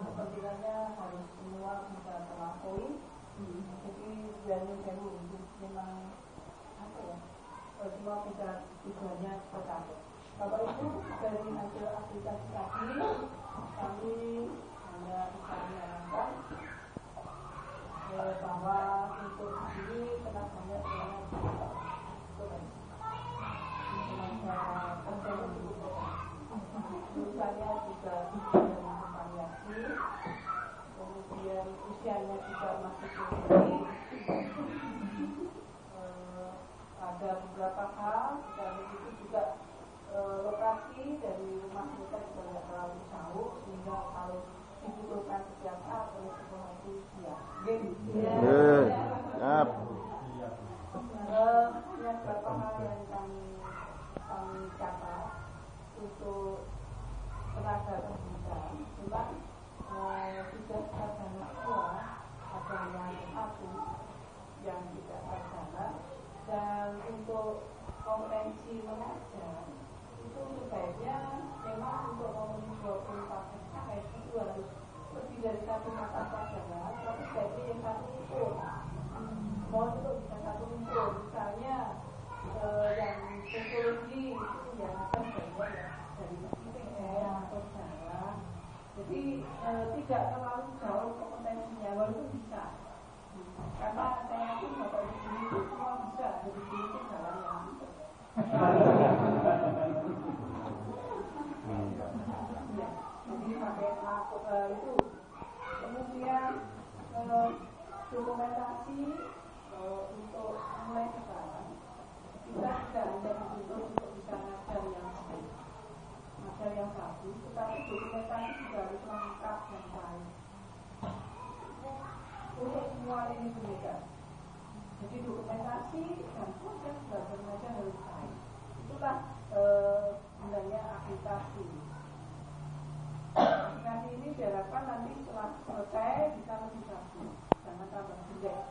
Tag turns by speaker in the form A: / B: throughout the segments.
A: kepentingannya harus semua bisa terlampaui. Jadi value itu memang apa ya? Semua bisa tujuannya tercapai. Bapak Ibu, dari hasil aplikasi tadi kami hanya bisa menyarankan bahwa untuk ini tenaganya usianya juga bervariasi, kemudian usianya juga masih tinggi. Ada beberapa hal dan itu juga lokasi dari rumah kita juga tidak terlalu jauh sehingga kalau dibutuhkan setiap saat oleh sesuatu siap.
B: Siap.
A: Yang beberapa hal yang kami catat untuk tenaga pendidikan, memang sudah sarjana semua, ada yang satu yang tidak sarjana, dan untuk kompetensi mengajar itu sebaiknya memang untuk memenuhi 24 SKS itu harus lebih dari satu mata pelajaran, tapi sebaiknya yang satu unsur. Mohon untuk bisa satu unsur, misalnya yang sosiologi itu yang akan banyak ya dari IPS atau sejarah. Jadi tidak terlalu jauh kompetensinya, walaupun bisa. Karena saya yakin Bapak Ibu itu semua bisa, jadi itu jalan yang jadi pakai masuk itu. Kemudian dokumentasi untuk mulai sekarang kita tidak hanya dituntut untuk bisa ngajar yang bagus, tetapi dokumentasi juga harus lengkap dan baik untuk semua ini pendidikan. Jadi dokumentasi dan proses belajar mengajar harus baik. Itulah sebenarnya aplikasi. Aplikasi ini diharapkan nanti setelah selesai bisa lebih bagus, jangan tambah jelek.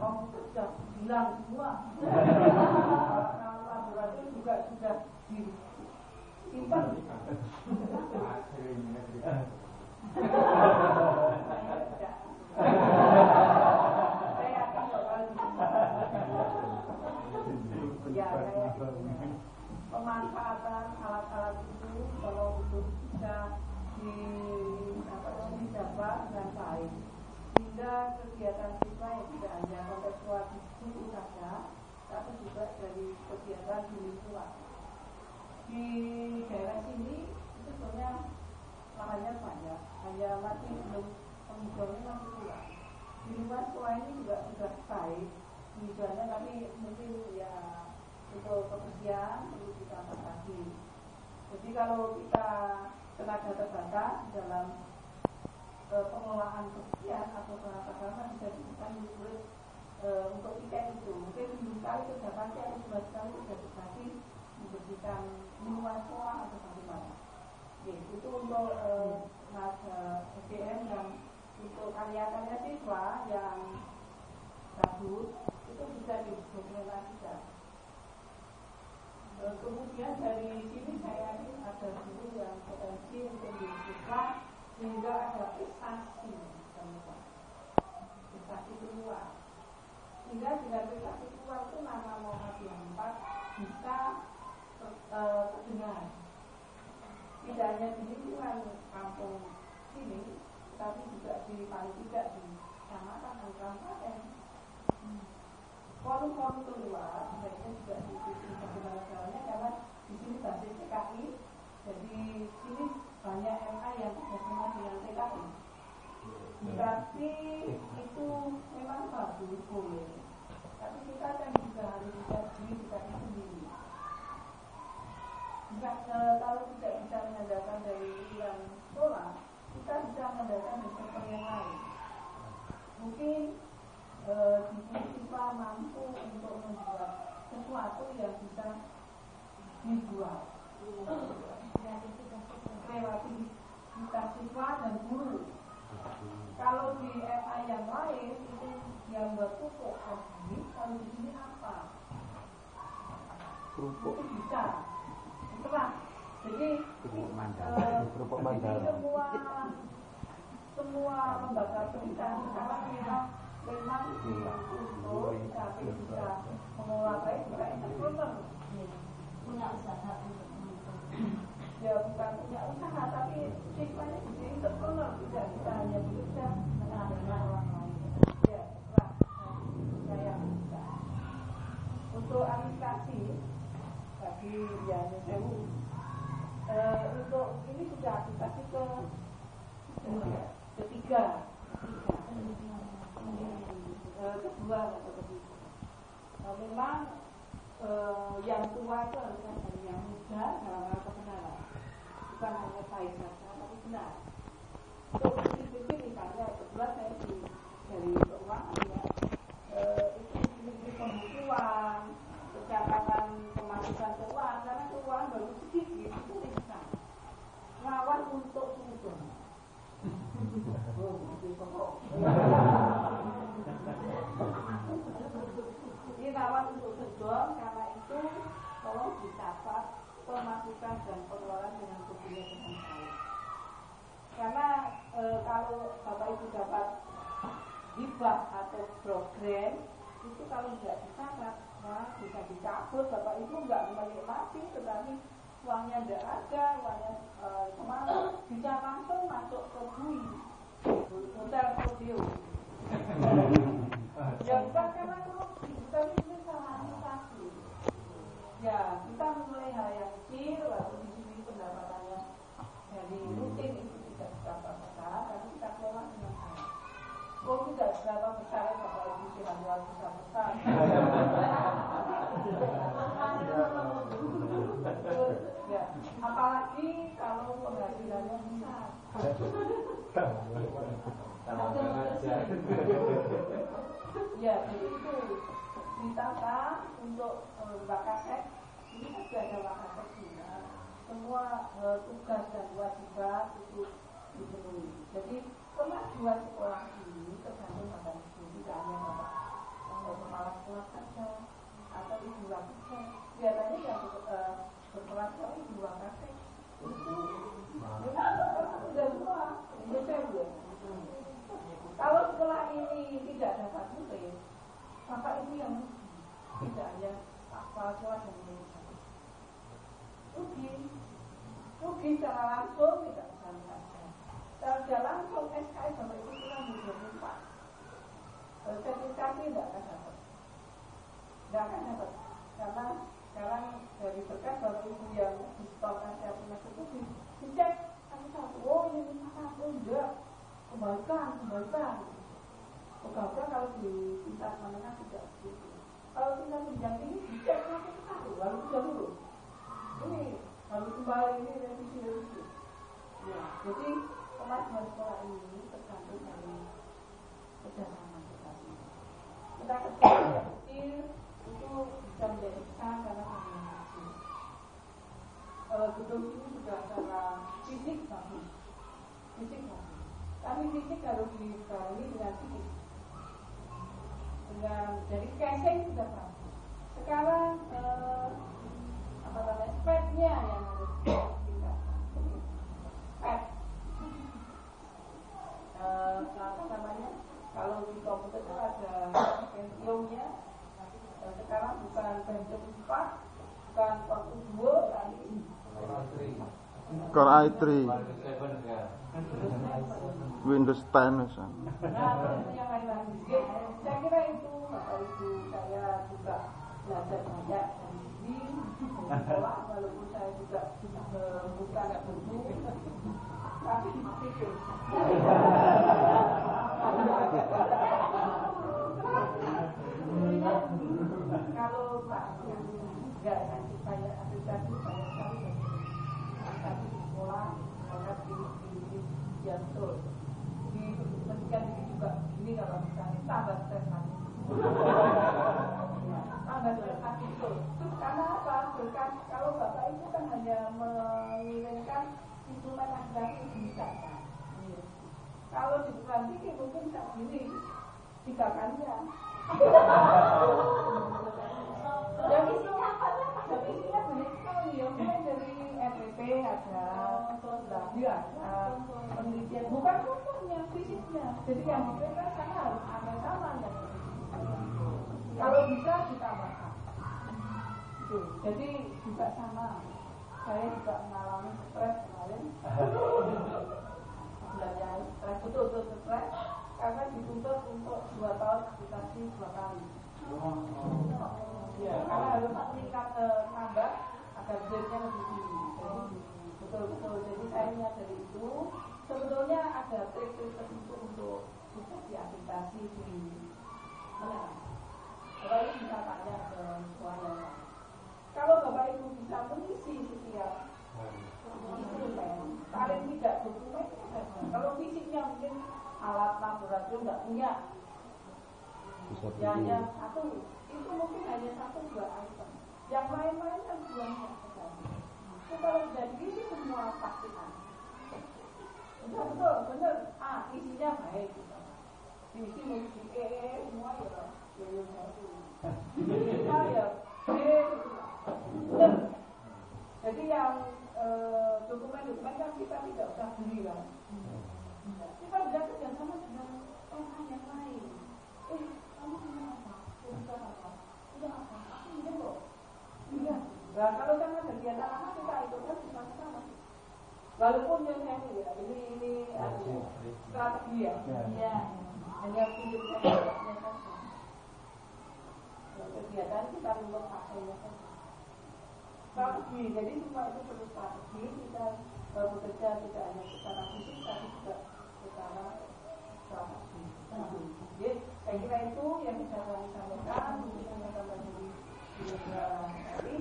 A: Komputer sudah bilang semua. Kalau laboratorium juga sudah disimpan. Saya akan bakal ya kayak pemanfaatan alat-alat itu kalau untuk bisa didapat dengan baik, sehingga kegiatan siswa yang tidak hanya kontekstual di buku saja, tapi juga dari kegiatan di lingkungan. Di daerah sini itu sebenarnya lahannya banyak, hanya masih belum penghijauannya masih kurang. Di luar sekolah ini juga sudah baik penghijauannya, tapi mungkin ya untuk kebersihan perlu ditambah lagi. Jadi kalau kita tenaga terbatas dalam pengelolaan kebersihan atau peralatan bisa diberikan murid untuk tiket itu. Mungkin minggu sekali sudah pasti atau sebulan sekali sudah dikasih membersihkan lingkungan sekolah atau bagaimana. Itu untuk SDM yang untuk karya-karya siswa yang bagus itu bisa didokumentasikan. Kemudian dari sini saya yakin ada guru yang potensi untuk siswa sehingga ada prestasi keluar. Sehingga dengan prestasi keluar itu nama Muhammadiyah 4 bisa terdengar. Tidak hanya di lingkungan kampung sini, tapi juga di paling tidak di kecamatan dan kabupaten. Forum-forum keluar, sebenarnya juga diikuti bagaimana caranya, karena di sini basis PKI, jadi sini banyak MA yang bekerjasama dengan PKI. Tapi itu memang bagus, boleh. Tapi kita kan juga harus lihat diri kita sendiri. Kalau tidak bisa mengandalkan dari yang sekolah, kita bisa mengandalkan dari sektor yang lain. Mungkin siswa mampu untuk membuat sesuatu yang bisa dijual. Kreativitas siswa dan guru. Kalau di MA yang lain itu yang buat pupuk organik, kalau di sini apa? Pupuk bisa. Itulah. Jadi semua semua lembaga pemerintahan sekarang memang untuk sampai bisa mengelola baik juga entrepreneur punya usaha ya bukan punya usaha tapi siswanya jadi entrepreneur tidak bisa hanya bekerja dengan orang lain ya lah saya bisa untuk administrasi bagi ya sewu untuk ini sudah dikasih ke ketiga kedua atau ketiga memang yang tua itu harusnya dari yang muda dalam hal kebenaran bukan hanya baik saja tapi benar untuk sisi misalnya kedua saya dari keuangan ya itu sisi pembukuan pencatatan pemasukan keuangan karena keuangan baru sedikit itu bisa ngawal untuk sudut ini rawan untuk sedon karena itu tolong dicatat pemasukan dan pengeluaran dengan kebijakan dengan baik karena kalau Bapak Ibu dapat hibah atau program itu kalau tidak dicatat nah bisa dicabut Bapak Ibu nggak menikmati tetapi uangnya tidak ada uangnya kemana bisa langsung masuk ke bui hotel studio ya bukan karena korupsi tapi itu salah administrasi ya kita memulai hal yang kecil lalu di sini pendapatannya dari rutin itu tidak seberapa besar tapi kita kelola dengan baik kok tidak seberapa besar ya Bapak Ibu tidak luar besar ya apalagi kalau penghasilannya besar ya jadi itu ditata untuk Wakasek ini kan sudah ada Wakasek juga semua tugas dan kewajiban itu dipenuhi jadi kemajuan sekolah ini tergantung pada itu tidak hanya Bapak kepala sekolah saja atau ibu Wakasek biasanya yang berkelas ibu Wakasek itu sudah semua Indonesia kalau sekolah ini tidak dapat murid Bapak Ibu yang tidak hanya apa sekolah dan Indonesia rugi secara langsung tidak bisa saja secara langsung SKS Bapak Ibu kurang 24 sertifikasi tidak akan dapat karena sekarang dari berkat Bapak Ibu yang di stok Asia Penyakit itu dicek satu oh ini satu enggak kembalikan kalau di tingkat menengah tidak begitu kalau tingkat jenjang ini dicek satu lalu sudah lulus ini harus kembali ini revisi ya jadi kemajuan sekolah ini tergantung dari kerjasama kita kerja kecil itu bisa menjadi besar karena komunikasi gedung ini sudah secara fisik bagus tapi fisik harus dibarengi dengan fisik jadi casing sudah bagus sekarang speknya yang harus ditingkatkan spek namanya kalau di komputer itu ada Pentium-nya sekarang bukan Pentium 4 bukan Core 2 tapi
B: Core i3 Windows 10 misalnya.
A: Nah, yang lain-lain. Saya kira itu Bapak Ibu saya juga belajar banyak dari sini sekolah walaupun saya juga bukan buku tapi pikir. Kalau Pak enggak nanti saya aplikasi banyak sekali tapi di sekolah saya pilih yang betul di pendidikan ini juga ini kalau misalnya tambah stres lagi betul karena apa? Berkat kalau Bapak Ibu kan hanya mengirimkan instrumen administrasi bisa kan? Kalau dibuka tinggi mungkin tak gini 3 kalinya dan isinya apa? Dan isinya banyak sekali ya mulai dari RPP ada Dia penelitian bukan contohnya fisiknya. Jadi yang dikira karena harus ada samanya. Kalau bisa ditambahkan. Jadi juga sama. Saya juga mengalami stres kemarin. Belajar stres betul stres karena dituntut untuk 2 tahun aplikasi 2 kali. Ya, karena harus meningkat nambah agar grade-nya lebih tinggi. Betul. Jadi saya lihat dari itu sebetulnya ada trik-trik tertentu untuk bisa diaplikasi di mana? Bapak Ibu bisa tanya ke suara. Kalau Bapak Ibu bisa mengisi setiap dokumen, paling tidak dokumennya. Kalau fisiknya mungkin alat laboratorium nggak punya, ya hanya satu, itu mungkin hanya 1-2 item. Yang lain-lain kan buahnya. Itu kalau sudah begini semua pastikan. Betul, benar. Isinya baik. Isi mesti semua ya. Jadi yang dokumen-dokumen kan kita tidak usah beli kan. Kita bisa kerjasama dengan orang yang lain. Kamu punya apa? Punya apa? Ini kok. Iya. Nah kalau sama kegiatan apa kita itu kan bersama-sama. Walaupun yang saya ini ada strategi ya. Iya. Hanya tunjukkan saja. Kegiatan kita perlu pakainya saja. Strategi, jadi semua itu perlu strategi. Kita bekerja tidak hanya secara fisik, tapi juga secara strategi. Jadi saya kira itu yang bisa kami sampaikan. Mungkin yang akan menjadi tadi.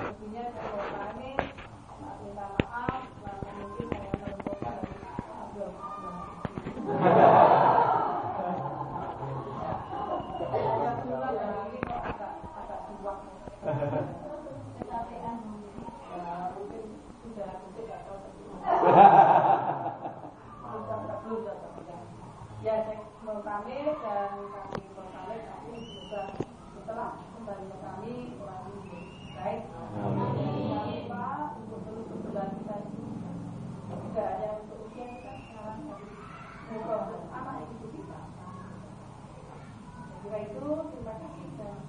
A: Tentunya kalau kami minta maaf, mungkin saya menentukan belum. Ya, saya mau pamit dan kami mau pamit nanti juga setelah kembali ke kami kurang lebih baik. Jangan lupa untuk terus berdoa kita itu tidak hanya untuk usia kita sekarang, tapi untuk anak itu kita. Kira itu terima kasih dan